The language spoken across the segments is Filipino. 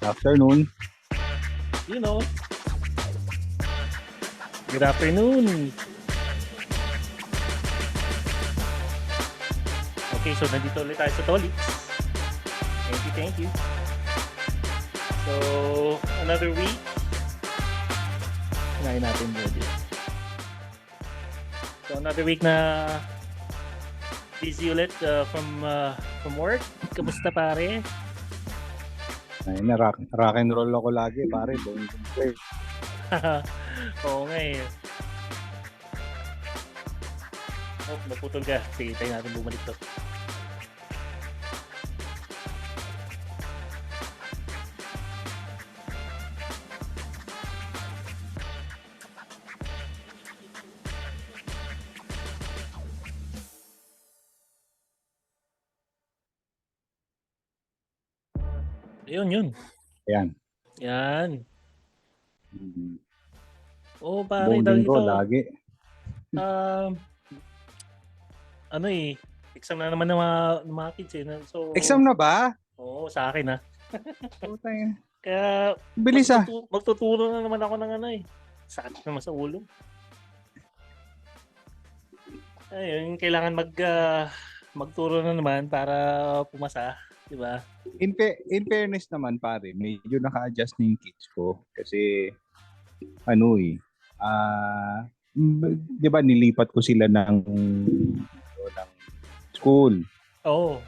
Afternoon. You know. Good afternoon. Okay, so nandito ulit tayo sa Tolits. Thank you. So, another week. Kinain natin video. So, another week na busy ulit from work. Kamusta pare? Ay, rock and roll ako lagi, pare. Don't play. Oo nga eh. Oh, naputol ka. Sige, tayo natin bumalik to. Yun. Ayan. Yan. Oh, pare, Buong dahil linggo, ito. lagi. Ano eh, exam na naman ng mga kids eh. So, Exam na ba? Oo, sa akin ha. Putay. Kaya, Bilis ah. magtuturo na naman ako ng ano eh. Sakit naman sa ulo. Ayun, kailangan magturo na naman para pumasa. Diba? In fairness naman, pare, medyo naka-adjust na yung kids ko. Kasi, di ba nilipat ko sila ng school. Oo.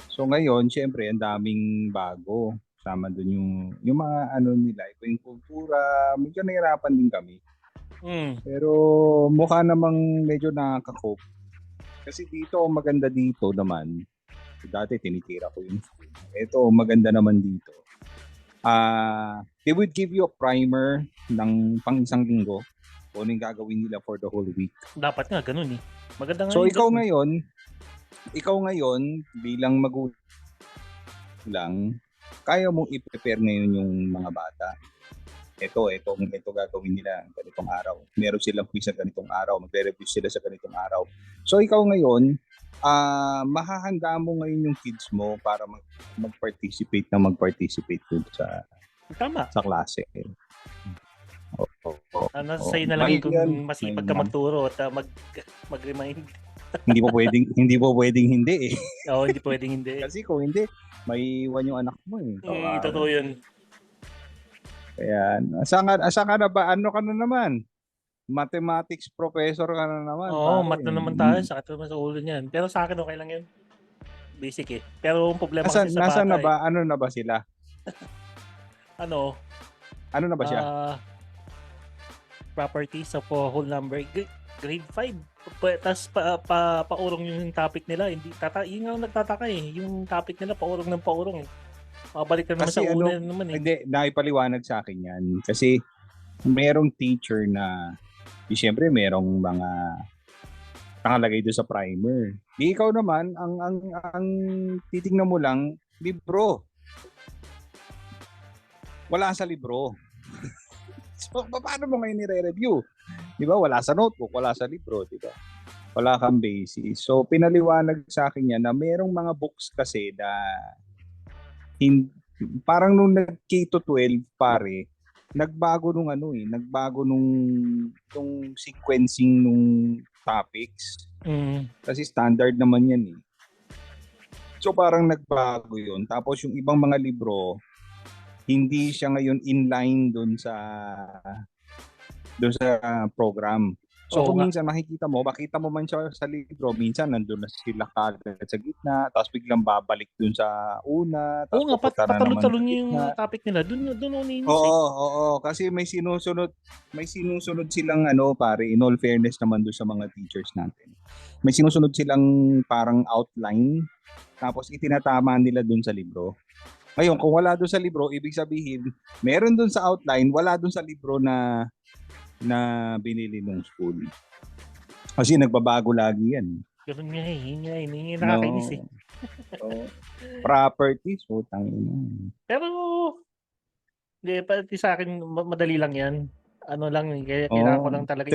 So ngayon, syempre, ang daming bago. Sama dun yung mga nila, yung kultura, medyo nahirapan din kami. Pero mukha namang medyo nakaka-cope. Kasi dito, maganda dito naman. Dati tinitira ko yung school. Ito, maganda naman dito. They would give you a primer ng pang isang linggo kung ano yung gagawin nila for the whole week. Dapat nga, ganun eh. Maganda nga. So ikaw ngayon, bilang magulang, kaya mong i-prepare ngayon yung mga bata. Ito gagawin nila ganitong araw. Meron silang quiz sa ganitong araw, magre-review sila sa ganitong araw. So ikaw ngayon, mahahanda mo ngayon yung kids mo para mag-participate dun sa klase. Nasa sa'yo na lang kung masipag ka magturo at mag-remind. hindi po pwedeng hindi eh. Oo, hindi pwedeng hindi. Kasi kung hindi, may iwan yung anak mo eh. Totoo yun. Kaya, asa ka na ba? Ano ka na naman? Mathematics professor ka na naman. Oo, math na naman tayo. Sakit naman sa ulo niyan. Pero sa akin, okay lang yun. Basic eh. Pero ang problema kasi sa bata na ba? Ano na ba sila? Ano na ba siya? Properties of a whole number. Grade 5. Tapos paurong yung topic nila. Hindi yun ang nagtataka eh. Yung topic nila paurong ng paurong eh. Mabalik ka naman sa una naman eh. Hindi, naipaliwanag sa akin yan. Kasi merong teacher na siyempre merong mga nakalagay doon sa primer. Ikaw naman, ang titingnan mo lang, libro. Wala sa libro. So, paano mo ngayon i-review? Di ba? Wala sa notebook, wala sa libro, di ba? Wala kang basis. So, pinaliwanag sa akin yan na merong mga books kasi na parang nung nag-K-12 pare, nagbago nung sequencing nung topics. Kasi standard naman yan eh. So parang nagbago yun. Tapos yung ibang mga libro, hindi siya ngayon inline doon sa program. So kung minsan makita mo man siya sa libro, minsan nandun na sila kagad sa gitna, tapos biglang babalik dun sa una, tapos patalon-talon yung topic nila. Doon ininis. Oo, kasi may sinusunod silang pare, in all fairness naman doon sa mga teachers natin. May sinusunod silang parang outline, tapos itinatama nila dun sa libro. Ngayon, kung wala dun sa libro, ibig sabihin, meron dun sa outline, wala dun sa libro na binili ng school. Kasi nagbabago lagi yan. Ganun nga eh. Hindi nakakainis eh. Properties, tangina. Pero, hindi, pati sa akin, madali lang yan. Ano lang, kailangan ko lang talaga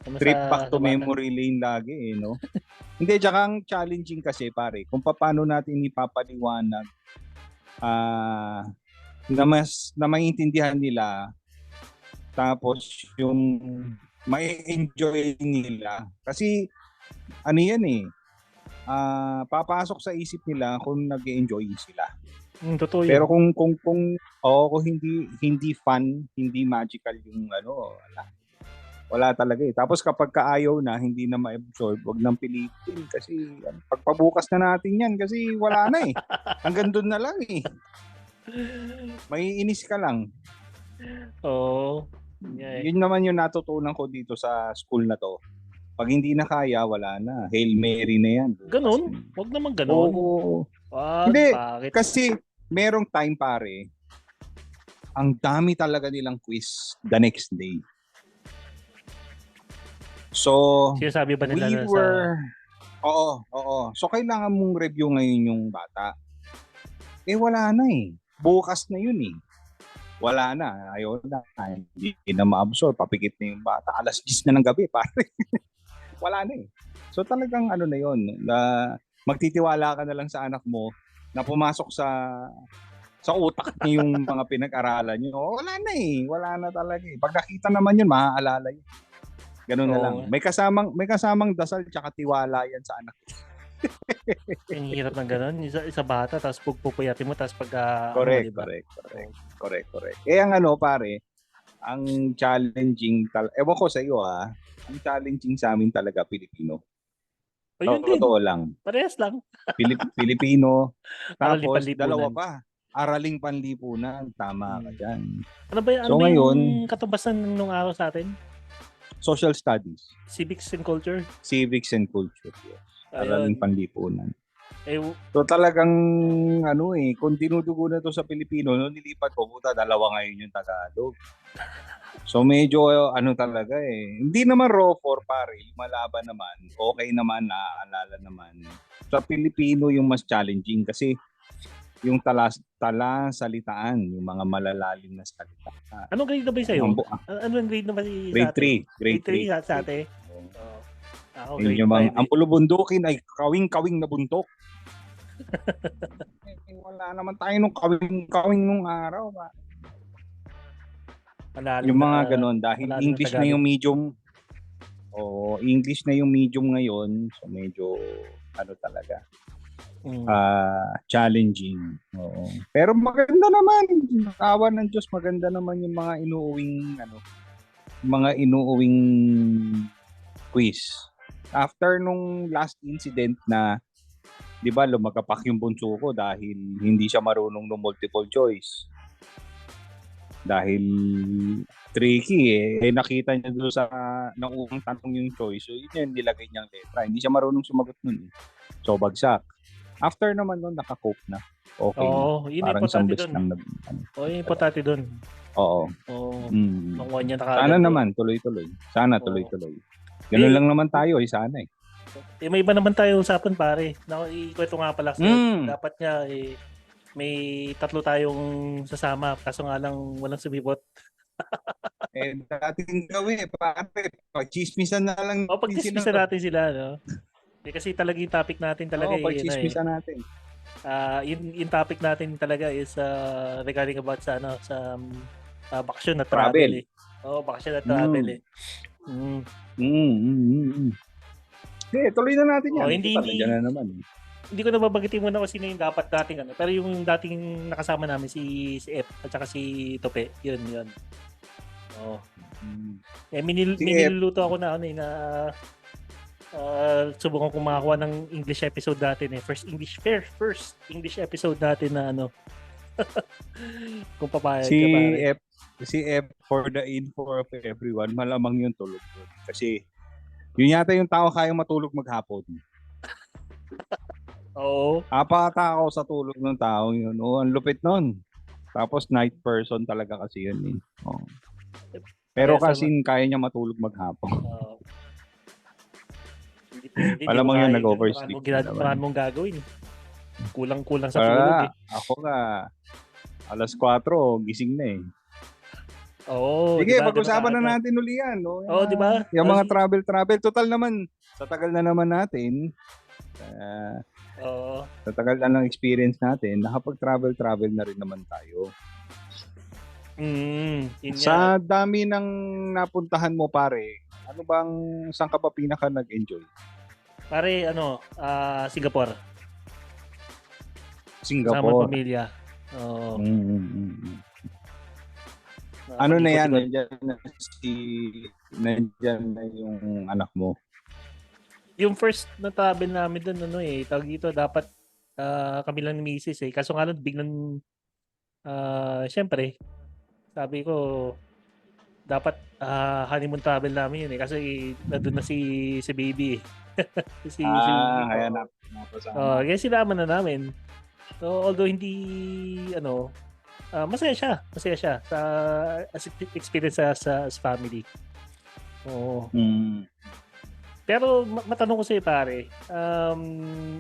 trip back to memory lane lagi eh, no? Hindi, tsaka ang challenging kasi pare, kung paano natin ipapaliwanag na maintindihan nila, tapos yung may enjoy nila. Kasi ano yan eh, papasok sa isip nila kung nag-enjoy sila. Totoo yun. Pero kung hindi fun, hindi magical yung wala talaga eh. Tapos kapag kaayaw na, hindi na ma-absorb, wag nang pilitin kasi pagpabukas na natin yan kasi wala na eh. Hanggang doon na lang eh. May inis ka lang. Oo. Yun naman yung natutunan ko dito sa school na to. Pag hindi na kaya, wala na. Hail Mary na yan. Ganun? Wag naman ganun. Oo. Hindi, bakit? Kasi merong time pare, ang dami talaga nilang quiz the next day. So, sinasabi ba nila Oo. So, kailangan mong review ngayon yung bata. Wala na eh. Bukas na yun eh. Wala na. Ayaw na. Hindi na ma-absorb. Papikit na yung bata. 10:00 na ng gabi, pare. Wala na eh. So, talagang na yun. Magtitiwala ka na lang sa anak mo na pumasok sa utak niya yung mga pinag-aralan niyo. Wala na eh. Wala na talaga eh. Pag nakita naman yun, maaalala yun. Ganun na lang. May kasamang dasal tsaka tiwala yan sa anak. Ang hirap ng ganun. Isa bata, tapos pupuyatin mo, tapos pag... correct. Kaya pare, ang challenging, ewan ko sa iyo ang challenging sa amin talaga Pilipino. Totoo lang. Parehas lang. Pilipino. Tapos, dalawa pa. Araling panlipunan. Tama ka dyan. Ano ba yung katubasan nung araw sa atin? Social Studies. Civics and Culture. Yes. Araling panlipunan. So talagang kung dinudugo na to sa Pilipino, nilipat ko, dalawa ngayon yung Tagalog. So medyo talaga eh. Hindi naman raw for pare, lumalaban naman. Okay naman, naaalala naman. Sa Pilipino yung mas challenging kasi yung salitaan, yung mga malalalim na salita. Anong grade na ba sa'yo? Anong grade na ba Grade 3. Grade 3 sa ate? Ako, grade 5. Ang pulubundukin ay kawing-kawing na buntok. Wala naman tayo nung kawing nung araw. Yung mga ganon, dahil English na yung medium. English na yung medium ngayon. So medyo talaga. Challenging. Oo. Pero maganda naman. Awa ng Diyos, maganda naman yung mga inuuwing quiz. After nung last incident na 'di ba lumagapak yung bunso ko dahil hindi siya marunong ng multiple choice. Dahil tricky nakita niya doon sa unang tanong yung choice. So yun yung nilagay niyang letra. Hindi siya marunong sumagot nun. So bagsak. After naman nun, naka-cope na. Okay na. Yun parang isang best lang na. Yung importante doon. Oo. Nakuha niya sana naman, tuloy-tuloy. Sana tuloy-tuloy. Ganun lang naman tayo, sana eh. May iba naman tayo usapan pare. Ikwento nga pala. Dapat nga may 3 tayong sasama. Kaso nga lang walang sumibot. Dating gawin pare. Pag-chismisan na lang. Pag-chismisan natin sila, no? Kasi talaga yung topic natin talaga pag-chismisan natin. Yung topic natin talaga is regarding about sa bakasyon at travel. Bakasyon at travel eh. Tuloy na natin yan. Hindi na naman. Hindi ko nababagitin muna kung sino yung dapat dating pero yung dating nakasama namin si F at saka si Tope, yun. Miniluluto ako na subukan kong makakuha ng English episode natin first English episode natin na kung papayag ka pare. Si F for the info of everyone, malamang yung tulog doon. Kasi yun yata yung tao kayang matulog maghapon. Oo. Apata ako sa tulog ng tao yun. Ang lupit nun. Tapos night person talaga kasi yun eh. Pero kasi kaya niya matulog maghapon. Malamang yun nag-oversleep. Marami mong gagawin. Kulang sa tulog eh. Ako nga, 4:00, gising na eh. Sige, pag-usapan na natin uli yan. Diba? Yung mga travel. Total naman, sa tagal na naman natin, sa tagal na ng experience natin, nakapag-travel na rin naman tayo. Yun Sa nga. dami ng napuntahan mo, pare, saan ka ba pinaka nag-enjoy? Pare, Singapore. Kasama Singapore. pamilya. Oo. Ano na yan? Ikot-ikot. Nandiyan na yung anak mo. Yung first na travel namin doon, tawag dito, dapat kami lang ni Mrs. eh. Kaso nga lang, biglang, syempre, sabi ko, dapat honeymoon travel namin yun eh. Kasi nandun na si baby eh. si baby. Kaya napasama. Kaya sinama na namin. So, although hindi, masaya siya. Masaya siya sa experience sa family. Oo. Pero matanong ko sa'yo pare,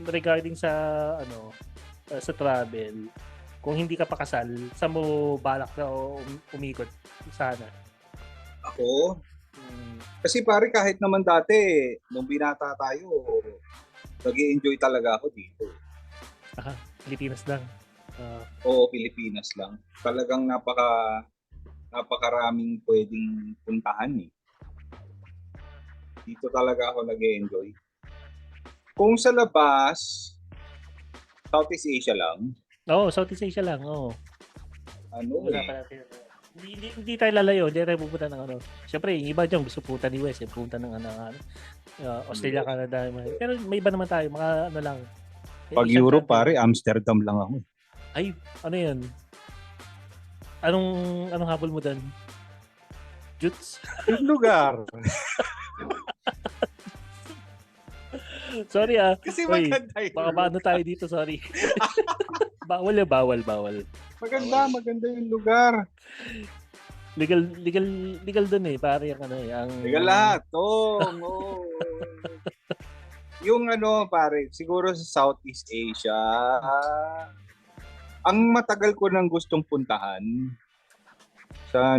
regarding sa sa travel, kung hindi ka pakasal, saan mo balak na umikot sana? Ako? Kasi pare, kahit naman dati, nung binata tayo, nag-i-enjoy talaga ako dito. Pilipinas lang. Oo, Pilipinas lang. Talagang napakaraming pwedeng puntahan eh. Dito talaga ako nag-enjoy. Kung sa labas, Southeast Asia lang. Oo, Southeast Asia lang. Oo. Hindi tayo lalayo. Hindi tayo pupunta ng Siyempre, yung iba dyan gusto punta ni West. Punta ng Australia, Canada. Pero may iba naman tayo. Mga lang. Pag Europe, pare, Amsterdam lang ako. Ay, ano yan? Anong habol mo doon? Jutes? Yung lugar. Sorry Kasi maganda yun. Baka paano tayo dito, sorry. Bawal. Maganda yung lugar. Legal doon eh, pare ang legal lahat. Oo. Yung pare, siguro sa Southeast Asia, ang matagal ko nang gustong puntahan sa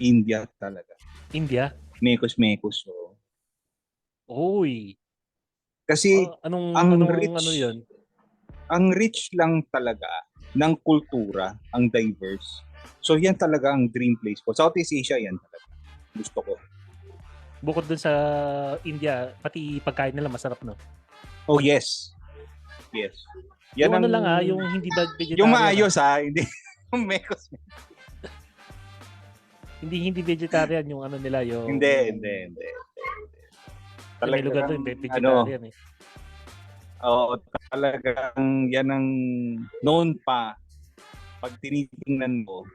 India talaga. India? Mekos. Oy. Kasi rich, yun? Ang rich lang talaga ng kultura, ang diverse. So yan talaga ang dream place ko. Southeast Asia yan talaga. Gusto ko. Bukod dun sa India, pati pagkain nila masarap, no? Oh, yes. Yan yung lang yung hindi vegetarian. Yung maayos hindi yung mekos. Hindi vegetarian yung nila yung Hindi. May lugar doon vegetarian eh. Oo, talagang yan ang known pa. Pag tinitingnan mo,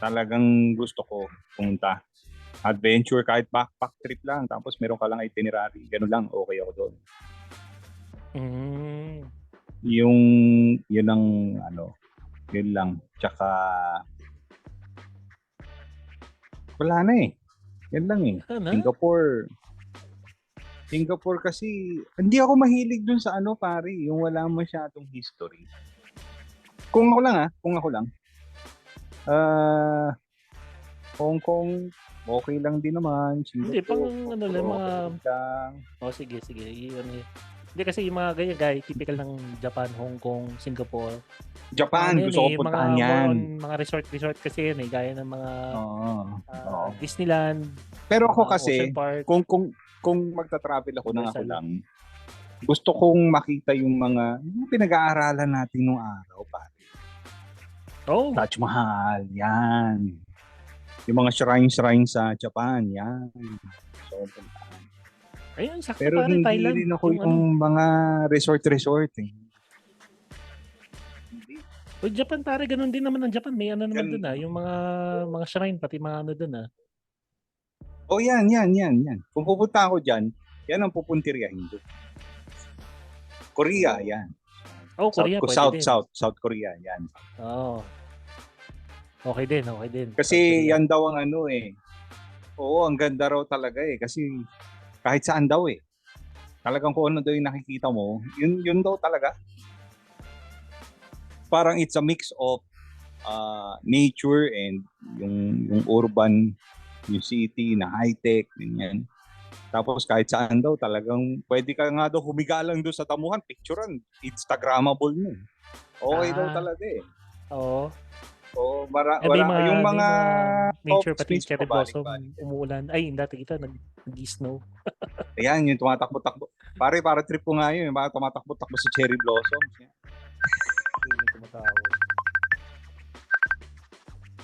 talagang gusto ko pumunta. Adventure, kahit backpack trip lang, tapos meron ka lang itinerary, gano'n lang, okay ako doon. Yun ang yun lang. Tsaka wala na eh. Yan lang eh. Singapore kasi hindi ako mahilig dun sa pare, yung wala masyadong history. Kung ako lang. Hong Kong, okay lang din naman. Hindi, pang mga... sige. Hindi kasi yung mga ganyan, typical ng Japan, Hong Kong, Singapore. Japan, gusto ko puntahan yan. Mga resort kasi yun eh, gaya ng mga Disneyland. Pero ako kasi, kung magta-travel ako nang ako lang, gusto kong makita yung mga pinag-aaralan natin nung araw, pare. Taj Mahal, yan. Yung mga shrine sa Japan, yan. So, puntahan. Ayun, sakto. Pero hindi Thailand, rin ako yung mga resort eh. Japan pare, ganun din naman ang Japan. May naman dun yung mga shrine, pati mga dun Oh, yan. Kung pupunta ako dyan, yan ang pupuntiryahin doon. Korea, yan. Korea, South Korea, yan. Okay din. Kasi yan daw ang Oo, ang ganda raw talaga eh. Kasi kahit saan daw eh. Talagang kung ano daw yung nakikita mo, yun daw talaga. Parang it's a mix of nature and yung urban, yung city na high-tech, ganyan. Tapos kahit saan daw, talagang pwede ka nga daw humiga lang doon sa damuhan, picturean, Instagrammable mo. Okay daw talaga eh. Oo. Oo, May yung mga nature pati mismo cherry blossom, balik-balik. umuulan. Ay, dati kita nag-snow. Ayan, yung tumatakbo-takbo. Para trip ko nga yun, yung mga tumatakbo-takbo sa cherry blossoms. May tumatawag.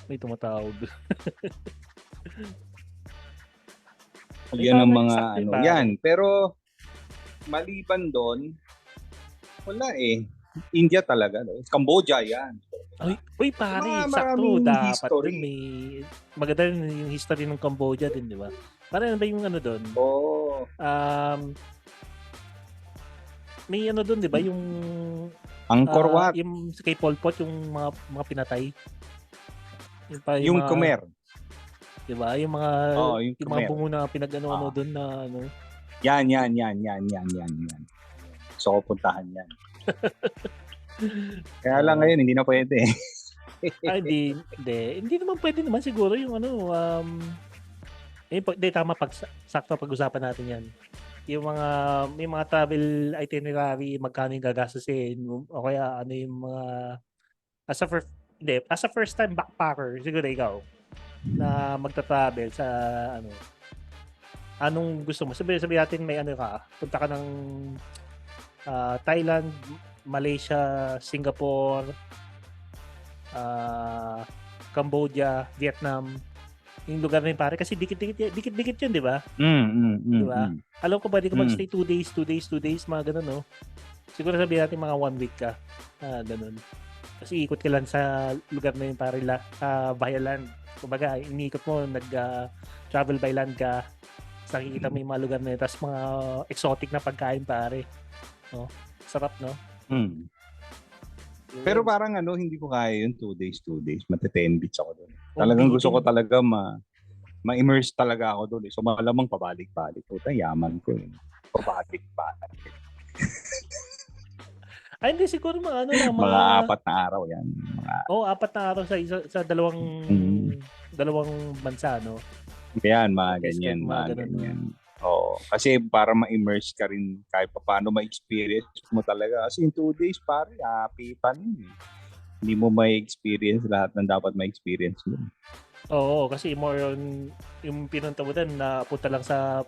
May tumatawag. Yan ang mga yan. Pero maliban doon, wala eh. India talaga. Cambodia yan. Uy pare, sakto. Dapat doon may maganda yung history ng Cambodia din, di ba? Para ano ba yung ano doon? Oo. May ano doon, di ba? Yung Angkor Wat. Yung kay Pol Pot, yung mga pinatay. Yung Khmer. Di ba? Yung mga yung mga bungo na pinag-ano doon na ano. Yan. So, puntahan yan. Kaya lang ngayon, hindi na pwede. Hindi naman pwede naman siguro yung ano, tama sakto pag-usapan natin yan. Yung may mga travel itinerary, magkano yung gagastusin, o kaya ano yung mga, as a first time backpacker, siguro ikaw, na magta-travel sa ano, anong gusto mo? Sabihin natin may ano ka, punta ka ng Thailand, Malaysia, Singapore, Cambodia, Vietnam, yung lugar na yun pare kasi dikit-dikit yun, di ba? Di ba? Alam ko ba, di ko mag-stay 2 days, mga ganun, no? Siguro sabihin natin mga 1 week ka, ganun. Kasi ikot ka lang sa lugar na yun pare, via land. Kumbaga, iniikot mo, nag-travel by land ka, nakikita mo yung mga lugar na yun, tapos mga exotic na pagkain pare. No? Sarap, no? Pero parang hindi ko kaya yun 2 days. Mati-10 beats ako doon. Talagang gusto ko talaga ma-immerse talaga ako doon. So malamang pabalik-balik. Puta, yaman ko yun. Pabalik-balik. Ay, hindi siguro mga mga 4 na araw yan. 4 na araw sa dalawang bansa, no? Yan, mga ganyan. Oo, kasi para ma-immerse ka rin kahit paano ma-experience mo talaga. Kasi in 2 days, pare, apitan yun. Hindi mo ma-experience lahat ng dapat ma-experience mo. Oo, kasi more on yung pinunta mo din na punta lang sa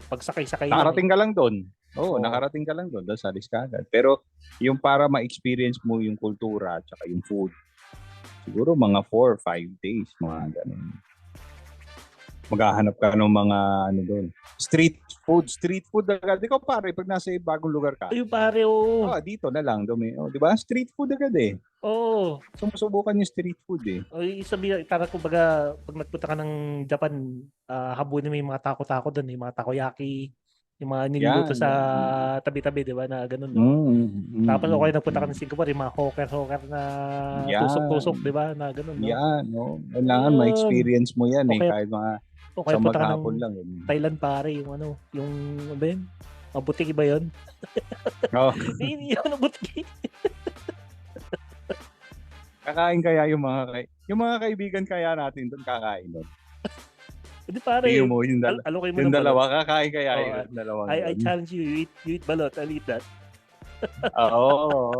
pagsakay-sakay. Nakarating ka lang doon. Nakarating ka lang doon sa Liskagan. Pero yung para ma-experience mo yung kultura at saka yung food, siguro mga 4 or 5 days, mga ganun. Maghahanap ka ng mga doon. Street food agad. Ikaw pare, pag nasa bagong lugar ka. Ayun pare, oo. Dito na lang. Di ba? Street food agad eh. Oo. Sumusubukan yung street food eh. Sabihin, pag nagpunta ka ng Japan, habunin mo yung mga tako-tako doon, yung mga takoyaki, yung mga niluluto sa tabi-tabi, di ba, na ganun, no? Tapos okay, nagpunta ka ng Singapore, yung mga hawker na tusok-tusok, di ba, na ganun, no? Yan, no? Kailangan ma-experience mo yan kahit mga sa maghapon lang. Thailand pare, yung ba yun? Mabutiki ba yun? Oo. Hindi yun, mabutiki. Kakain kaya yung mga kaibigan kaya natin doon kakain doon. Hindi pare. Yung dalawa kakain kaya yung dalawa. I challenge you eat balot, I'll eat that. Oo.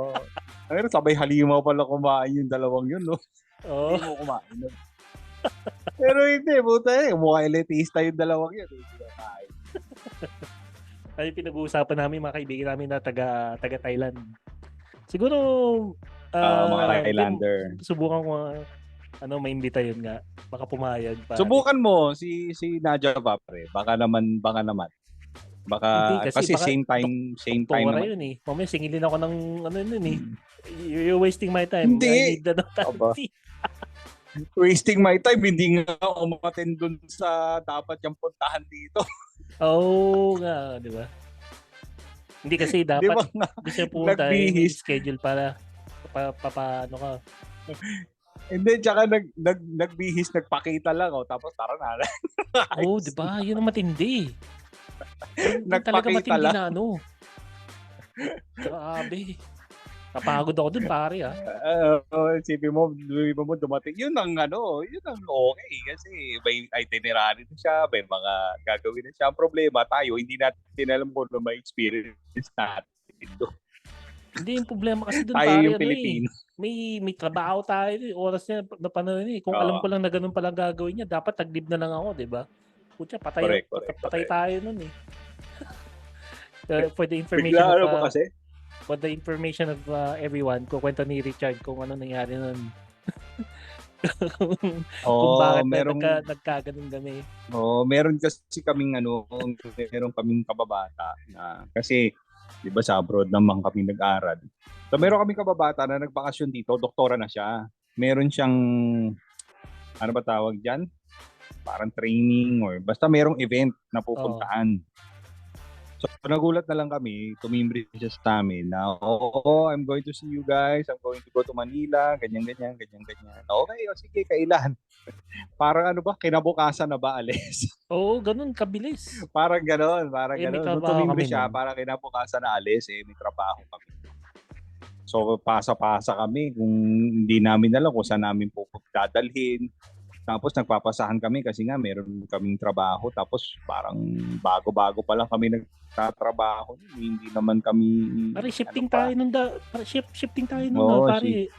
Pero sabay halimaw pala kumain yung dalawang yun, no? Oo. Hindi mo kumain nun. Pero hindi, buta mukha elitista yung dalawang yun. Ay, pinag-uusapan namin mga kaibigan namin na taga Thailand. Siguro mga Thailander. Subukan ko maimbita yun nga. Baka pumayag pa. Subukan mo si Nadia pa pre. Baka naman. Baka kasi same time naman. Yun eh. Mamaya singilin ako ng yun eh. You're wasting my time. Hindi. I need wasting my time. Hindi nga umaten dun sa dapat yung puntahan dito. Oo nga, di ba? Hindi kasi dapat gusto punta schedule para paano ka. Hindi, tsaka nagbihis, nagpakita lang tapos tara na. Di ba? Yun ang matindi. Nagpakita lang. Na Grabe. Napagod ako dun pare Sipin mo dumating. Yun ang okay kasi may itinerary na siya, may mga gagawin na siya. Ang problema tayo, hindi natin alam kung may experience natin doon. Hindi yung problema kasi doon Tayo pare yung Pilipino. may trabaho tayo oras niya na panahon kung alam ko lang na ganun pala gagawin niya dapat tag-leave na lang ako, 'di ba? Putya, patay tayo noon eh. For the information Bigla, ba kasi? For the information of everyone, kukwento ni Richard kung ano nangyari noon. Kung bakit nagkaganon kami. Meron kasi kaming meron kaming kababata na kasi 'di ba sa abroad naman kami nag-aral. So meron kaming kababata na nagbakasyon dito, doktora na siya. Meron siyang ano ba tawag diyan? Parang training or basta merong event na pupuntahan. So nagulat na lang kami, tumimbre siya sa amin na, I'm going to see you guys, I'm going to go to Manila, ganyan. Okay, sige, kailan? Parang kinabukasan na ba alis? Oo, ganun, kabilis. Parang ganun. Nung tumimbre siya, parang kinabukasan na alis, may trabaho kami. So pasa-pasa kami kung hindi namin alam kung saan namin dadalhin. Tapos nagpapasahan kami kasi nga meron kaming trabaho. Tapos parang bago-bago pa lang kami nagtatrabaho. Hindi naman kami... Pare, shifting tayo nun. Shifting tayo nun. Pare,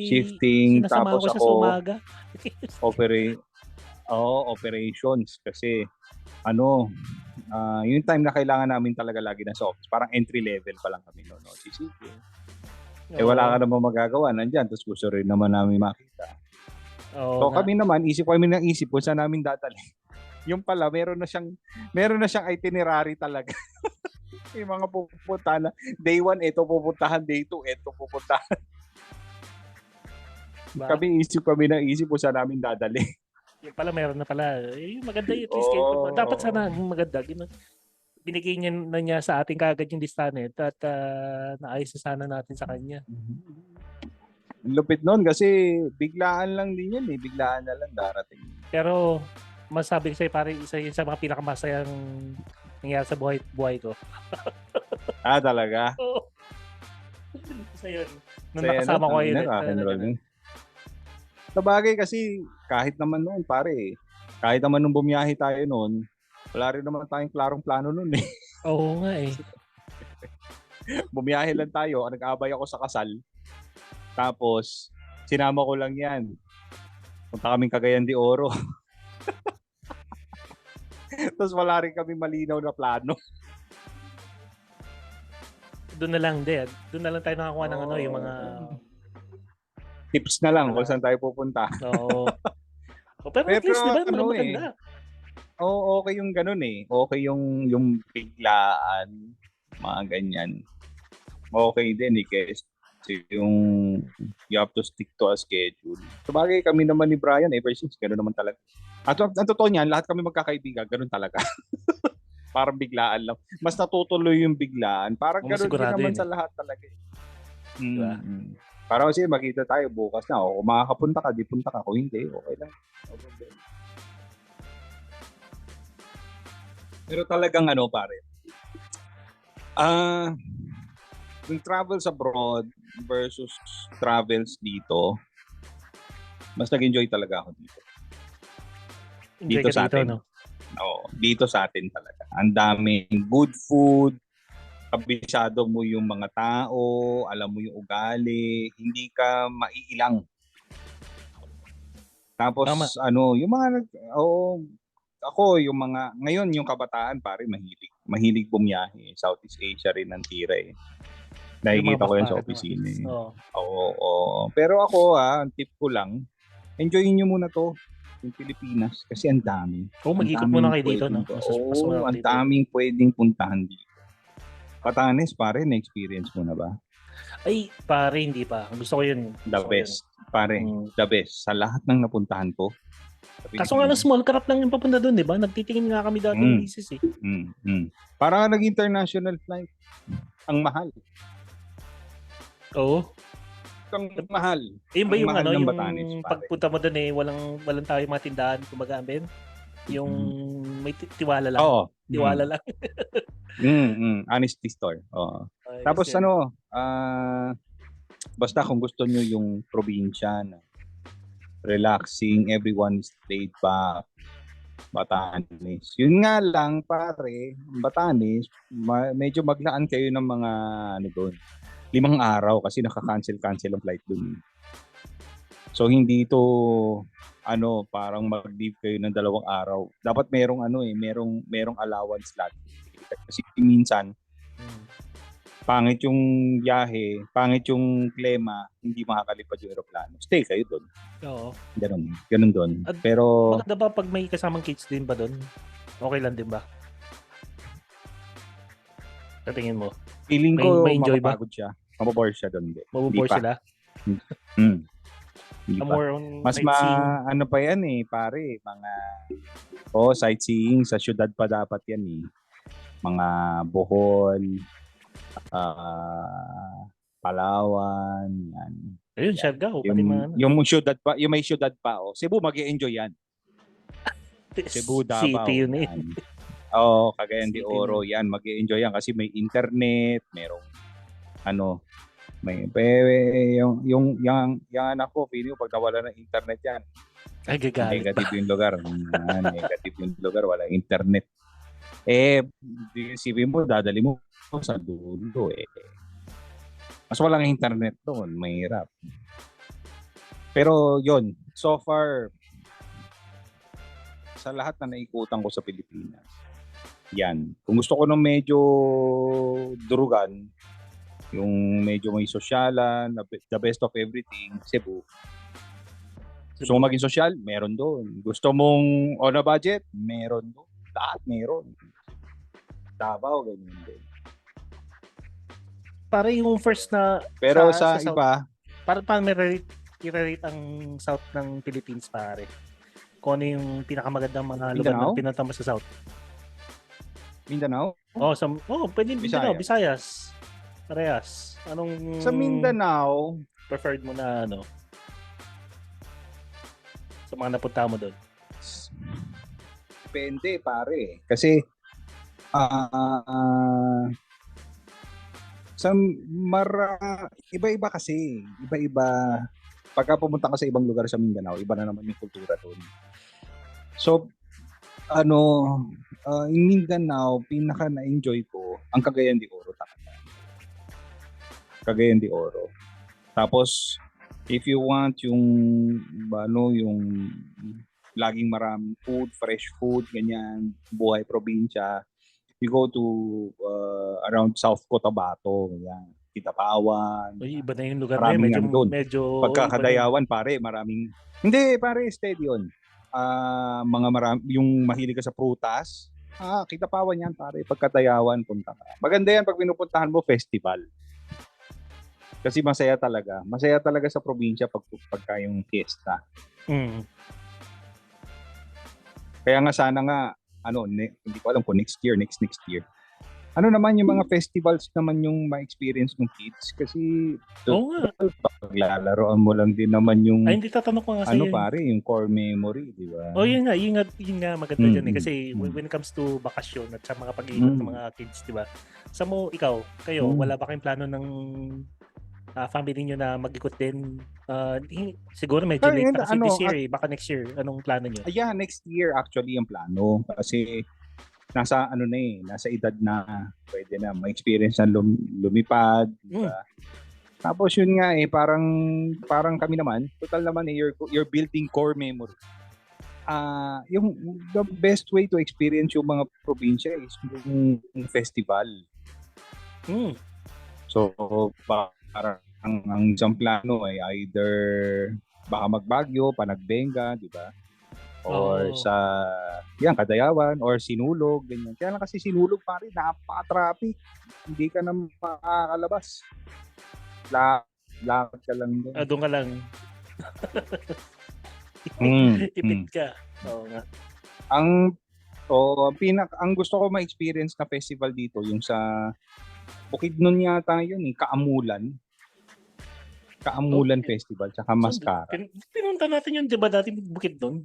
shifting. Sinasama Tapos ko siya sa umaga. Operations. Kasi yung time na kailangan namin talaga lagi nasa office. Parang entry level pa lang kami. No? Wala ka naman magagawa. Nandyan. Tapos gusto rin naman namin makita. So kami naman, isip kung saan namin dadali. Yung pala, meron na siyang itinerary talaga. Yung mga pupuntahan na, day 1, ito pupuntahan, day 2, ito pupuntahan. Kami isip kung saan namin dadali. Yung pala, meron na pala. Yung maganda yung twist. Dapat sana maganda. Binigay niya sa ating kagad yung listahan at naayos na sana natin sa kanya. Lupit nun kasi biglaan lang din yan biglaan na lang darating. Pero masabi ko sa'yo pare, isa yun sa mga pinakamasayang nangyari sa buhay ko. Talaga? Oo. Isa yun. Nung nakasama ko yun. Sa bagay kasi kahit naman noon pare, kahit naman nung bumiyahe tayo noon, wala rin naman tayong klarong plano noon eh. Oo nga eh. Bumiyahe lang tayo, nag-abay ako sa kasal. Tapos, sinama ko lang yan. Punta kaming Cagayan de Oro. Tapos wala rin kami malinaw na plano. Doon na lang tayo nakakuha ng yung mga... Tips na lang kung saan tayo pupunta. Oo. Pero at least, diba, maganda. Okay yung ganun eh. Okay yung biglaan, mga ganyan. Okay din kasi yung you have to stick to a schedule. Sabagay kami naman ni Brian ever since gano'n naman talaga. At ang totoo niyan, lahat kami magkakaibigan, gano'n talaga. Parang biglaan lang. Mas natutuloy yung biglaan. Parang gano'n din naman sa lahat talaga. Diba? Parang kasi makita tayo bukas na. Kung makakapunta ka, di punta ka. Kung hindi, okay lang. Okay. Pero talagang pare. Yung travels abroad versus travels dito, mas nag-enjoy talaga ako dito. Dito sa atin. Dito sa atin talaga. Ang daming good food, kabisado mo yung mga tao, alam mo yung ugali, hindi ka maiilang. Tapos yung mga yung mga ngayon yung kabataan pare mahilig bumiyahe. Southeast Asia rin ang tira eh. Nakikita ko yan sa opisina. Oo. Pero ako ang tip ko lang, enjoyin nyo muna to yung Pilipinas kasi ang dami. Mag-ikot muna kayo dito, no? Ang daming pwedeng puntahan dito. Batanes, pare, na-experience mo na ba? Ay, pare, hindi pa. Gusto ko yun. The best. Pare, the best. Sa lahat ng napuntahan ko. Kaso nga small craft lang yung papunta doon, di ba? Nagtitingin nga kami dati ng thesis eh. Parang nag-international flight. Ang mahal. Oo. Ang mahal. Yun ba yung yung Batanes, pagpunta mo doon walang tayo mga tindahan, kumbaga Ben? Yung may tiwala lang. Oo. Tiwala lang. Honesty store. Oo. Tapos basta kung gusto nyo yung probinsya na relaxing, everyone is laid back, Batanes. Yun nga lang, pare, Batanes, medyo maglaan kayo ng mga, ano doon, 5 araw kasi nakaka-cancel ang flight doon. So, hindi ito, parang mag-leave kayo ng 2 araw. Dapat merong allowance lagi. Kasi minsan, pangit yung biyahe, pangit yung klima, hindi makakalipad yung aeroplano. Stay kayo doon. Oo. Ganun doon. Pero maganda ba pag may kasamang kids din ba doon? Okay lang din ba? Sa tingin mo? Feeling ko may enjoy ba? mapapagod siya. Mabobore siya doon. Mabobore sila? Mas ano pa yan pare, mga sightseeing sa syudad pa dapat yan mga Bohol, Palawan, yan. Ayun, Siargao, yung syudad pa, yung may syudad pa, Cebu mag-e-enjoy yan. Cebu, Davao. City yun Cagayan de Oro, yan, mag-e-enjoy yan kasi may internet, merong yung anak ko, feeling ko pag nawala ng internet yan. Ay, gagalit. Negative yung lugar. Negative yung lugar, wala internet. Isipin mo, dadali mo sa dulo Mas walang internet doon, mahirap. Pero yon, so far, sa lahat na naikutan ko sa Pilipinas, yan. Kung gusto ko ng medyo durugan, yung medyo may sosyalan, the best of everything, Cebu. Gusto mo maging sosyal? Meron doon. Gusto mong on a budget? Meron doon. Lahat meron. Davao, ganyan din. Para yung first na... Pero sa iba... Paano i-rate ang South ng Philippines, pare? Kung ano yung pinakamagandang mga lugar na pinunta mo sa South? Mindanao? Pwede Mindanao, Visayas. Parehas. Anong... Sa Mindanao... Preferred mo na sa mga napunta mo doon? Depende, pare. Kasi iba-iba kasi. Iba-iba. Pagka pumunta ka sa ibang lugar sa Mindanao, iba na naman yung kultura doon. So, in Mindanao, pinaka na-enjoy ko ang Cagayan de Oro talaga. Cagayan de Oro. Tapos, if you want yung laging maraming food, fresh food, ganyan, buhay probinsya, you go to around South Cotabato, yan, Kitapawan. Uy, iba na yung lugar na yun. Medyo pagkakadayawan, pare, maraming... Hindi, pare, steady yun. Yung mahilig ka sa prutas, Kitapawan yan, pare. Pagkadayawan, punta ka. Maganda yan pag pinupuntahan mo, festival. Kasi masaya talaga. Masaya talaga sa probinsya pagka yung fiesta. Kaya nga sana nga, hindi ko alam kung next year. Ano naman yung mga festivals naman yung ma-experience ng kids? Kasi paglalaroan mo lang din naman yung... Ay, hindi tatanong ko nga sa'yo. Pare, yung core memory, di ba? Yun nga maganda dyan Kasi when it comes to bakasyon at sa mga pag-iingat ng mga kids, di ba? Kayo, wala ba kayong plano ng family nyo na mag-ikot din? Siguro medyo late na kasi this year baka next year. Anong plano nyo? Yeah, next year actually yung plano. Kasi nasa edad na pwede na ma-experience na lumipad, diba? Tapos yun nga parang kami naman, total naman you're building core memory. The best way to experience yung mga probinsya is yung festival. So parang ang isang plano ay either baka Magbagyo, Panagbenga, di ba? Or sa Kadayawan or Sinulog, ganyan. Kaya lang kasi Sinulog, pare, napaka-traffic. Hindi ka na makakalabas. Lakad ka lang doon. Doon ka lang. Ipit ka. Oo nga. Ang gusto ko ma-experience na festival dito, yung sa Bukidnon yata yun, Kaamulan Festival, tsaka Mascara. Pinunta natin yun, di ba, dati Bukidnon?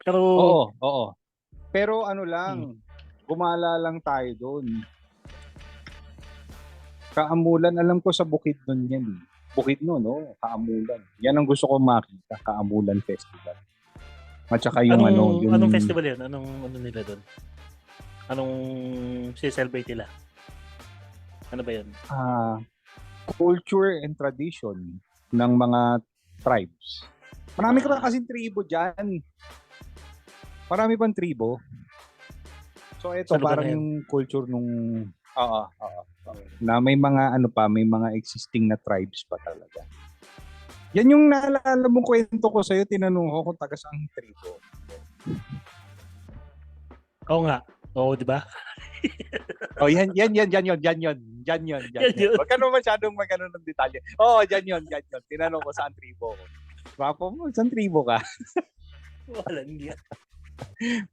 Pero... Oo. Pero gumala lang tayo doon. Kaamulan, alam ko sa Bukidnon yan. Bukidnon, Kaamulan. Yan ang gusto ko makita, Kaamulan Festival. At saka yung anong festival yan? Ano nila doon? Anong celebrate nila? Ano ba 'yan? Culture and tradition ng mga tribes. Marami ka kasi tribo diyan. Marami pang tribo. So ito parang yung culture nung na may mga may mga existing na tribes pa talaga. Yan yung naalala mong kwento ko sa'yo, tinanong ko kung taga saan tribo. Oo nga. Oo, di ba? Yan yun. Wag ka naman masyadong magano ng detalye. Yan yun. Tinanong ko saan tribo ko. Wapo mo, saan tribo ka? Wala niya.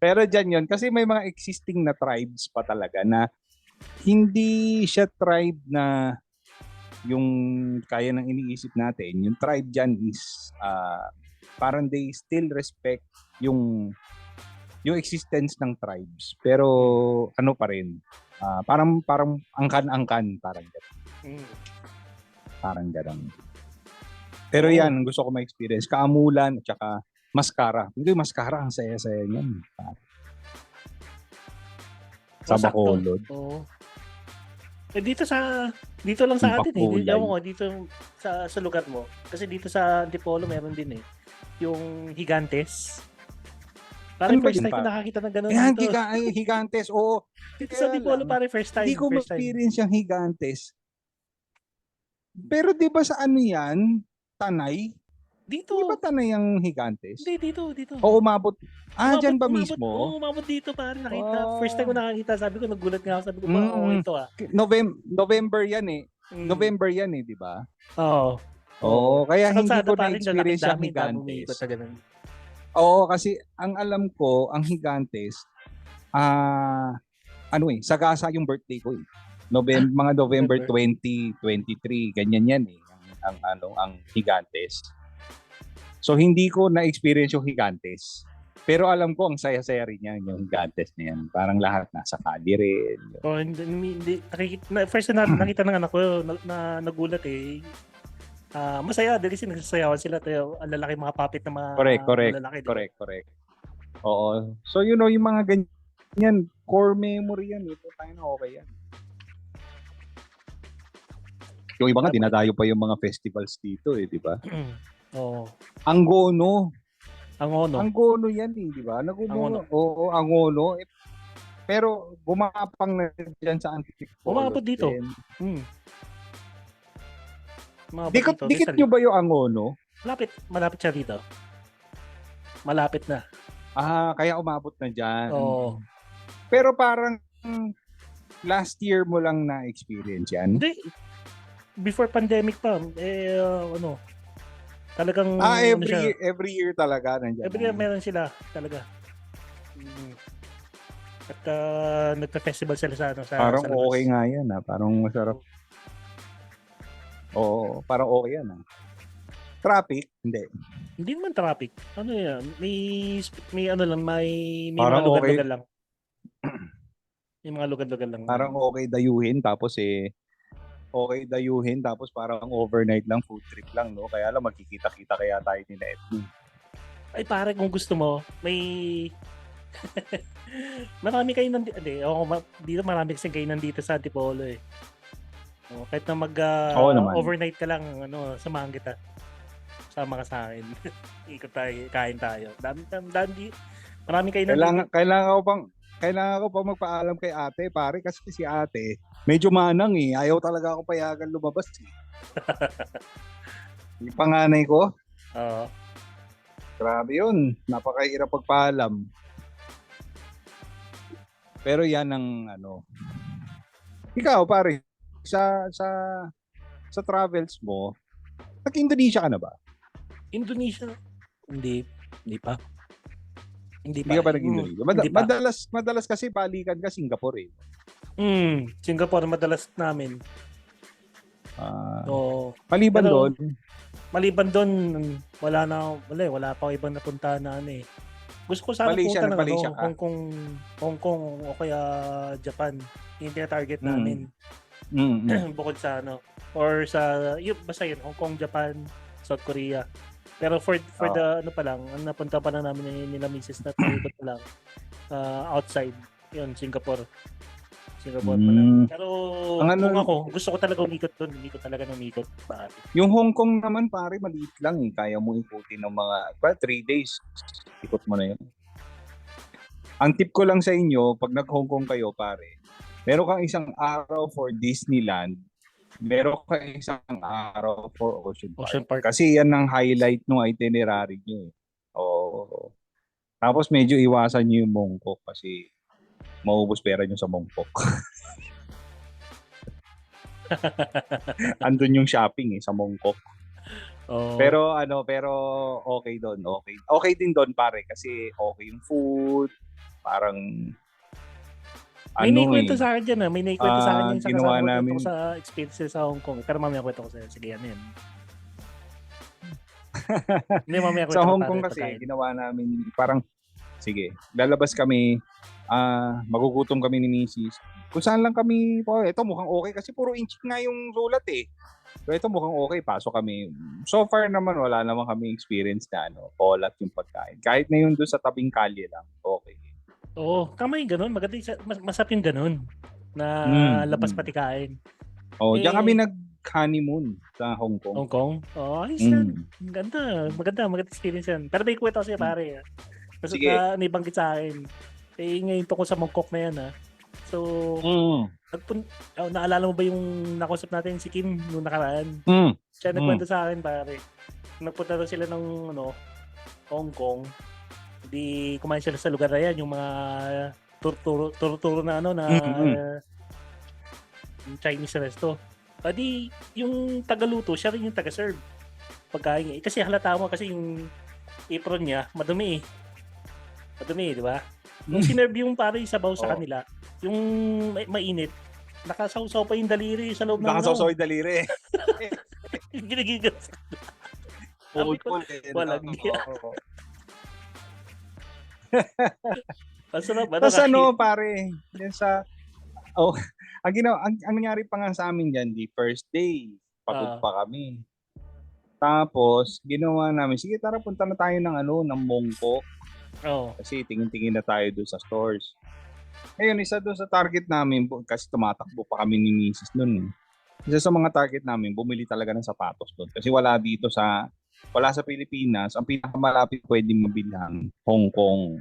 Pero dyan yun, kasi may mga existing na tribes pa talaga na hindi siya tribe na yung kaya ng iniisip natin. Yung tribe dyan is parang they still respect yung existence ng tribes. Pero ano pa rin, parang angkan-angkan, parang gano'n. Parang gano'n. Pero yan, gusto ko ma-experience. Kaamulan at saka Mascara. Hindi, Mascara, ang saya-saya niyan. Sa Bacolod. Oo. Dito lang sa atin dito sa lugar mo. Kasi dito sa Antipolo meron din yung Gigantes. Parang first time ko nakakita ng gano'n dito. Gigantes, oo. Dito sa Antipolo parang first time. Hindi ko ma-experience yung Gigantes. Pero di ba sa ano yan? Tanay? Dito. Di ba Tanay ang Gigantes? Hindi, dito. O umabot. Dyan ba mismo? Umabot dito parang nakita. First time ko nakakita, sabi ko, nagulat nga ako. Sabi ko, ito November yan November yan di ba? Oo. Kaya hindi ko na-experience yung Gigantes. Oo, kasi ang alam ko, ang Gigantes, sagasa yung birthday ko mga November 20, 23, ganyan yan ang Gigantes. So hindi ko na-experience yung Gigantes. Pero alam ko ang saya-saya rin yan, yung Gigantes na yan. Parang lahat nasa kali rin. Hindi. First na nakita ng anak ko na nagulat masaya dahil kasi nagsasayawan sila. Ang lalaki mga puppet na mga lalaki. Correct. Oo. So yung mga ganyan, core memory yan. Ito tayo na okay yan. Yung iba nga, dinadayo pa yung mga festivals dito di ba? Oo. Angono yan di ba? Oo, Angono. Pero gumapang na dyan sa Antipolo. Umabot dito. Dikit nyo ba yung Angono? Malapit siya dito. Malapit na. Kaya umabot na dyan. Oo. Pero parang last year mo lang na-experience yan? Hindi. Before pandemic pa. Talagang every year talaga nandiyan. Every year meron sila talaga. At nagpa-festival sila sa parang sa okay nga yan parang masarap. Oo, parang okay yan Traffic? Hindi naman traffic. Ano yan? May ano lang, may mga lugar-lugar lang. May mga lugar-lugar lang. Parang okay dayuhin tapos parang overnight lang, food trip lang, no? Kaya lang magkikita-kita kaya tayo ni Edwin. Ay pare, kung gusto mo, may marami kayo dito marami kasi kayo nandito sa Antipolo kahit na overnight ka lang, samahan kita. Sama ka sa akin. Ikot tayo, kain tayo. Dami. Marami kayo nandito. Kailangan ko pang magpaalam kay ate, pare, kasi si ate, medyo manang Ayaw talaga ako payagan lumabas Yung panganay ko. Oo. Grabe yun. Napakahirap pagpaalam. Pero yan ang Ikaw, pare, sa travels mo, nag-Indonesia ka na ba? Indonesia? Hindi pa. Hindi ka pa nag-Indonesia? Madalas kasi balikan ka Singapore Singapore madalas namin. Maliban doon, wala pa ibang napunta na Gusto ko sana punta ng Hong Kong o kaya Japan. Yung tina-target namin. Bukod sa or sa basta yun, Hong Kong, Japan, South Korea. Pero for the ano pa lang, napunta pa lang namin nila Mrs. na ikot pa lang outside. Yun, Singapore pa lang. Pero kung ako, gusto ko talaga umikot doon. Hindi ko talaga umikot. Yung Hong Kong naman, pare, maliit lang eh. Kaya mo ikutin ng mga 3 days. Ikot mo na yun. Ang tip ko lang sa inyo, pag nag-Hong Kong kayo, pare, meron kang isang araw for Disneyland, meron kang isang araw for Ocean Park. Kasi yan ang highlight ng itinerary nyo eh. Oo. Tapos medyo iwasan nyo yung Mongkok kasi maubos pera nyo sa Mongkok. Andun yung shopping sa Mongkok. Oh. Pero okay doon. Okay din doon pare kasi okay yung food, parang may naikwento sa akin dyan May naikwento sa akin yung sa ginawa kasama namin sa experiences sa Hong Kong. Pero mamaya kwento ko sa'yo. Sige, ano yan? Sa Hong Kong kasi, ginawa namin parang, sige, lalabas kami, magugutom kami ni Mrs. Kung saan lang kami, ito mukhang okay kasi puro inchik nga yung sulat eh. So ito mukhang okay, pasok kami. So far naman wala naman kami experience na kolat yung pagkain. Kahit na yun doon sa tabing kalye lang, okay. Oo, tama yung ganun. Maganda masarap yung ganun na lapas pati kain. Diyan kami nag-honeymoon sa Hong Kong. Hong Kong? Ayos yan. Maganda experience yan. Pero may kwento kasi pare. Kasi naibanggit sa akin. Ngayon tungkol sa Mongkok na yan So, naalala mo ba yung nakausap natin si Kim noong nakaraan? Siya nagkwento sa akin pare. Nagpunta daw sila ng Hong Kong. Di kumain sila sa lugar na yan, yung mga turo na Chinese resto. Di yung tagaluto, siya rin yung taga-serve. Pagkain kasi halata mo kasi yung apron niya, madumi, di ba? Nung sinerve yung pare sabaw sa kanila, yung mainit, nakasawsaw pa yung daliri sa loob ng nakasawsaw yung daliri. Ginigigas. Walang giya. Tapos pare, yan sa ang nangyari pa nga sa amin diyan, the first day, pagod pa kami. Tapos ginawa namin, sige tara punta na tayo ng Mongkok. Kasi tingin-tingin na tayo doon sa stores. Ngayon, isa doon sa target namin, kasi tumatakbo pa kami ni Mrs. noon. Isa sa mga target namin, bumili talaga ng sapatos doon. Kasi wala sa Pilipinas, ang pinakamalapit pwedeng mabilhan, Hong Kong.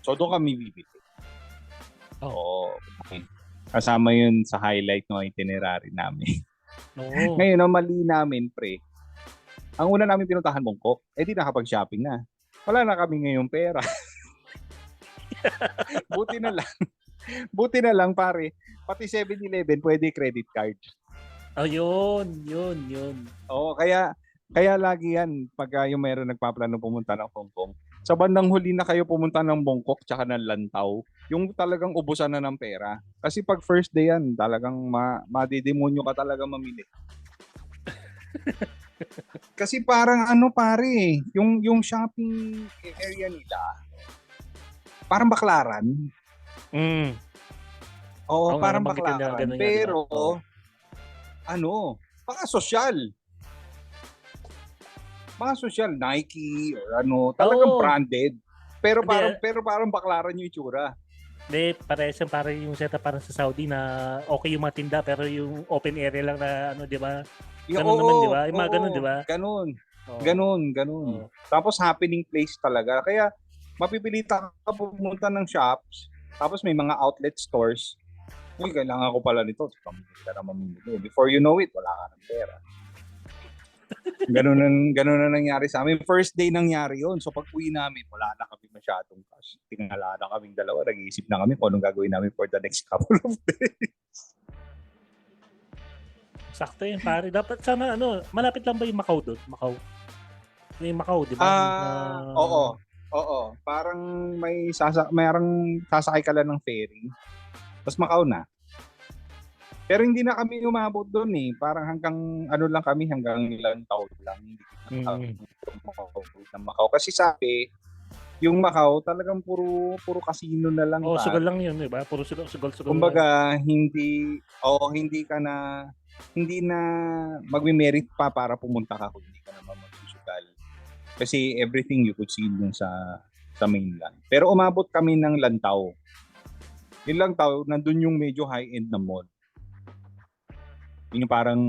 So doon kami bibili. Okay. Kasama yun sa highlight ng itinerary namin. Ngayon, ang mali namin, pre, ang una namin pinuntahan Mongkok, di nakapag-shopping na. Wala na kami ngayong pera. Buti na lang pare. Pati 7-Eleven pwede credit card. Yun. Kaya lagi yan pag yung mayroon nagpaplano pumunta ng Hong Kong. Sa bandang huli na kayo pumunta ng Bangkok tsaka ng Lantau, yung talagang ubusan na ng pera. Kasi pag first day yan, talagang madidemonyo ka talaga mamili. Kasi parang pare, yung shopping area nila, parang baklaran. Parang baklaran. Pero, mga social, Nike, or talagang branded. Pero parang baklaran yung itsura. Hindi, parang yung setup parang sa Saudi na okay yung mga tinda, pero yung open area lang na di ba? Ganun naman, di ba? Yung mga ganun, di ba? Ganun. Tapos happening place talaga. Kaya mapipilitan ka pumunta ng shops, tapos may mga outlet stores. Uy, kailangan ko pala nito. Pamili ka na mamimili. Before you know it, wala ka ng pera. Ganun na nangyari sa amin. First day nangyari yun. So pag uwi namin, wala na kami masyadong cash. Tingala na kaming dalawa. Nag-iisip na kami kung anong gagawin namin for the next couple of days. Sakto yun, pare. Dapat sana, malapit lang ba yung Macau doon? May Macau, di ba? Oo. Parang mayroong sasakay ka lang ng ferry. Tapos Macau na. Pero hindi na kami umabot doon eh. Parang hanggang lang kami, hanggang ilang taon lang. Hindi na Macau. Kasi sabi, yung Macau talagang puro casino na lang. Sugal lang yun, di ba? Puro sugal. Kumbaga, hindi na magme-merit pa para pumunta ka kung hindi ka naman magsusugal. Kasi everything you could see dun sa mainland. Pero umabot kami ng Lantaw. Yung Lantaw, nandun yung medyo high-end na mall. Yung parang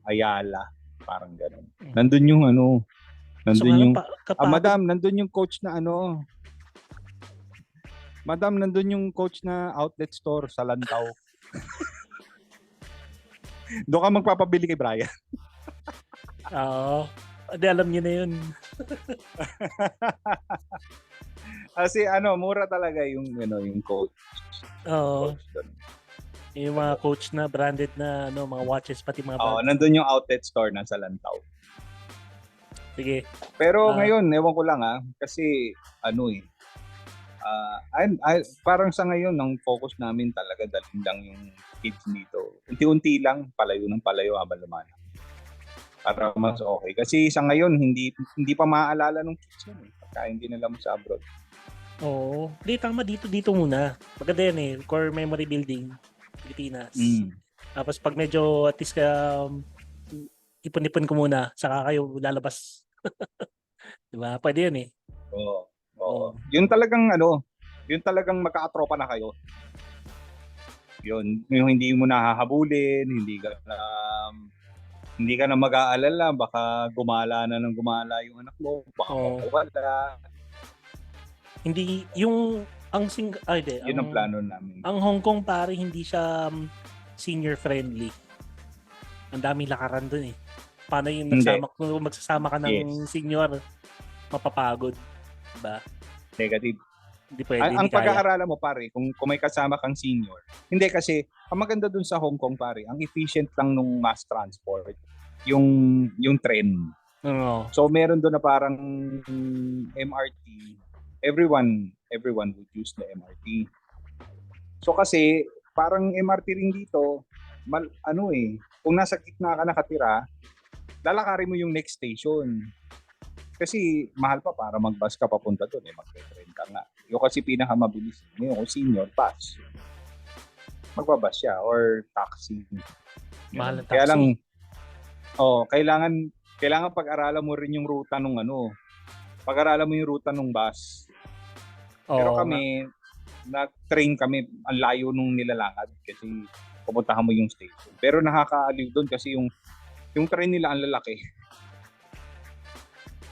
Ayala, parang gano'n. Nandun yung nandun yung madam, nandun yung coach na Madam, nandun yung coach na outlet store sa Lantaw. Doon ka magpapabili kay Brian. Oo. Hindi, alam niyo na yun. Kasi mura talaga yung coach. Oo. Yung mga coach na branded na mga watches pati mga bags. Nandun yung outlet store na sa Lantaw. Sige. Pero ngayon, ewan ko lang kasi parang sa ngayon ang focus namin talaga dalhin lang yung kids dito. Unti-unti lang palayo ng palayo habang lumalang. Para mas okay. Kasi sa ngayon hindi pa maaalala ng kids yun pagka hindi nila mo sa abroad. Oo. Hindi, tama dito muna. Maganda yan core memory building Pilipinas. Tapos pag medyo at least ipon-ipon ko muna saka kayo lalabas. Diba? Pwede yan Oo. Yun talagang magkakatropa na kayo. Yun, yung hindi mo nahahabulin, hindi ka na mag-aalala, baka gumala yung anak mo, baka mawala. Hindi, yun ang plano namin. Ang Hong Kong pare hindi siya senior friendly. Ang daming lakaran dun Paano yung magsasama ka ng senior, mapapagod. Diba? Negative. Hindi pwede, ang pag-aaralan mo pare, kung may kasama kang senior. Hindi kasi, ang maganda dun sa Hong Kong pare, ang efficient lang nung mass transport, yung train. So meron doon na parang MRT. Everyone would use the MRT. So kasi, parang MRT rin dito, kung nasa gitna ka nakatira, lalakarin mo yung next station. Kasi mahal pa para mag-bus ka papunta doon magte-train ka nga. Yung kasi pinakamabilis yung senior bus. Magbabas siya or taxi. Mahal na taxi. Kaya lang kailangan pag-aralan mo rin yung ruta pag-aralan mo yung ruta ng bus. Pero kami nag-train kami, ang layo nung nilalakad kasi pupuntahan mo yung station. Pero nakakaaliw doon kasi yung train nila ang lalaki.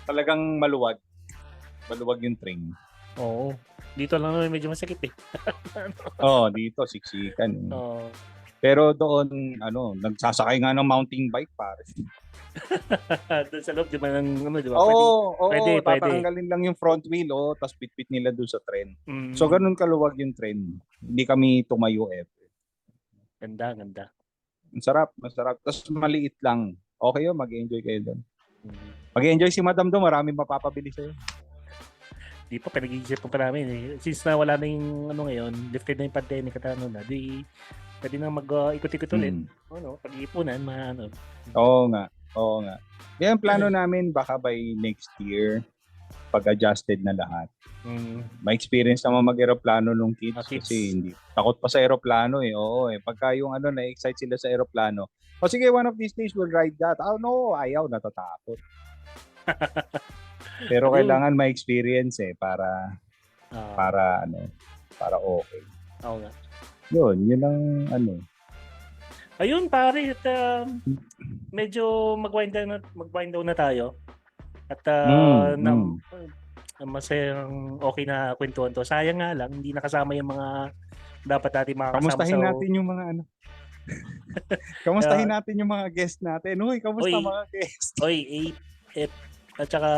Talagang maluwag yung train. Oo. Dito lang naman medyo masakit dito siksikan. Pero doon nagsasakay nga ng mountain bike pare. Doon sa loob di ba di ba? Pwede. Tatanggalin lang yung front wheel tapos bitbit nila doon sa train. So ganun kaluwag yung train. Hindi kami tumayo Ganda. Masarap. Tapos maliit lang. Okay mag-enjoy kayo doon. Mag-enjoy si Madam doon, maraming mapapabili sa'yo. Di pa, pinag-iisip pa namin Since na wala na yung ngayon, lifted na yung pandemic at pwede na mag-ikot-ikot ulit. Pag-iipunan, Oo nga. Yan plano namin baka by next year, pag-adjusted na lahat. May experience naman mag-aeroplano nung kids kasi hindi. Takot pa sa aeroplano Pagka yung na-excite sila sa aeroplano, sige, one of these days we'll ride that. No, ayaw, natatakot. Pero kailangan may experience para okay. Oo nga. Yun ang Ayun pare, at medyo mag-wind down na tayo. At masayang okay na kwentuhan to. Sayang nga lang, hindi nakasama yung mga dapat natin makakasama. Kamustahin natin yung mga Kamustahin natin yung mga guest natin. Uy, kamusta mga guest? At saka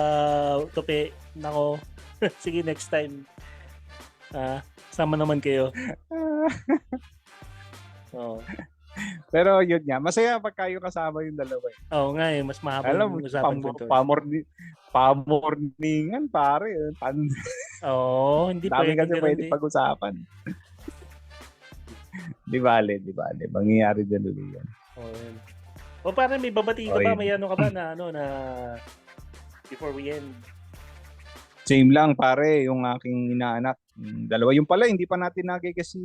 Tope, nako. Sige, next time. Sama naman kayo. Pero yun nga, masaya pag kayo kasama yung dalawa. Oo nga mas mahaba yung usapan ko. Pamorningan pare. Hindi dami kasi pwede pag-usapan. Di bale. Mangyayari din ulit yan. Para may babati ka ba? May ka ba na before we end? Same lang pare, yung aking inaanak. Dalawa yung pala, hindi pa natin nagay si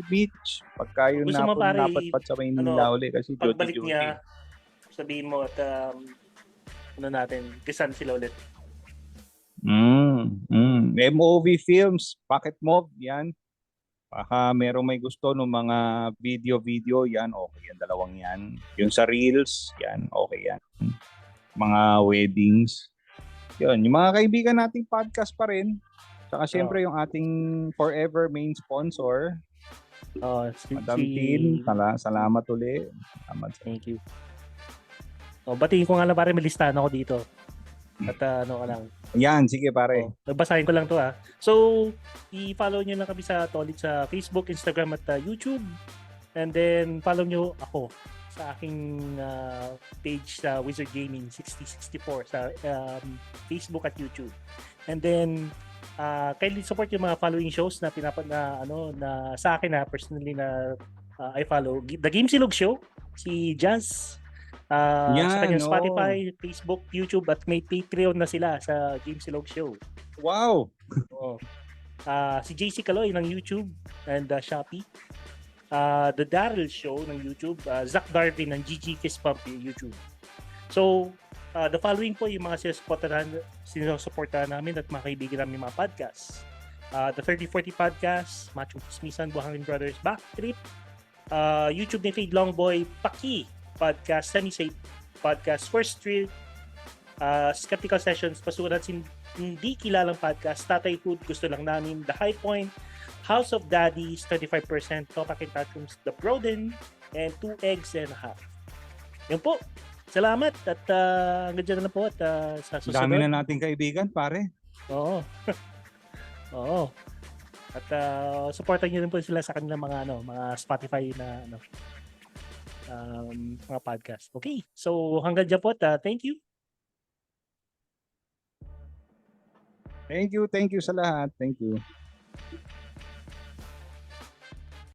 Beach. Pagka yun napatpat sa Maynila uli kasi pagbalik niya, sabihin mo at natin, gisan sila ulit. MOV Films, Pocket Move, yan. Baka merong may gusto ng mga video, yan, okay yan, dalawang yan. Yung sa Reels, yan, okay yan. Mga weddings, yun. Yung mga kaibigan nating podcast pa rin. Saka syempre yung ating forever main sponsor, Madam Tin, salamat ulit. Thank you. Batiin ko nga lang pare, may listahan ako dito. At ano ka lang. Yan, sige pare. Basahin ko lang to So, i-follow nyo lang kami sa Tolit sa Facebook, Instagram at YouTube. And then, follow nyo ako sa aking page sa Wizard Gaming 6064 sa Facebook at YouTube. And then, kindly support yung mga following shows na na sa akin personally na I follow. The Game Silog Show, si Jazz, sa kanyang Spotify, Facebook, YouTube at may Patreon na sila sa Game Silog Show. Wow! Si JC Kaloy ng YouTube and Shopee. The Daryl Show ng YouTube. Zach Darwin ng GG Fist Pump YouTube. So, the following po yung mga sinusuportahan namin at mga kaibigan namin mga podcasts. The 3040 Podcast, Macho Kismisan, Buhangin Brothers Backtrip, YouTube ni Fade Longboy, Paki Podcast, Sunny Safe Podcast, First Street, Skeptical Sessions, Pasurat Hindi Kilalang Podcast, Tatay Food, Gusto Lang Namin, The High Point, House of Daddies, 35%, Topak and Tatrums, The Broden, and 2 Eggs and a Half. Yun po. Salamat at hanggang dyan na po at sa susunod. Dami na nating kaibigan, pare. Oo. Oo. At supportan niyo rin po sila sa kanilang mga mga Spotify na mga podcast. Okay. So hanggang dyan po at thank you. Thank you sa lahat. Thank you.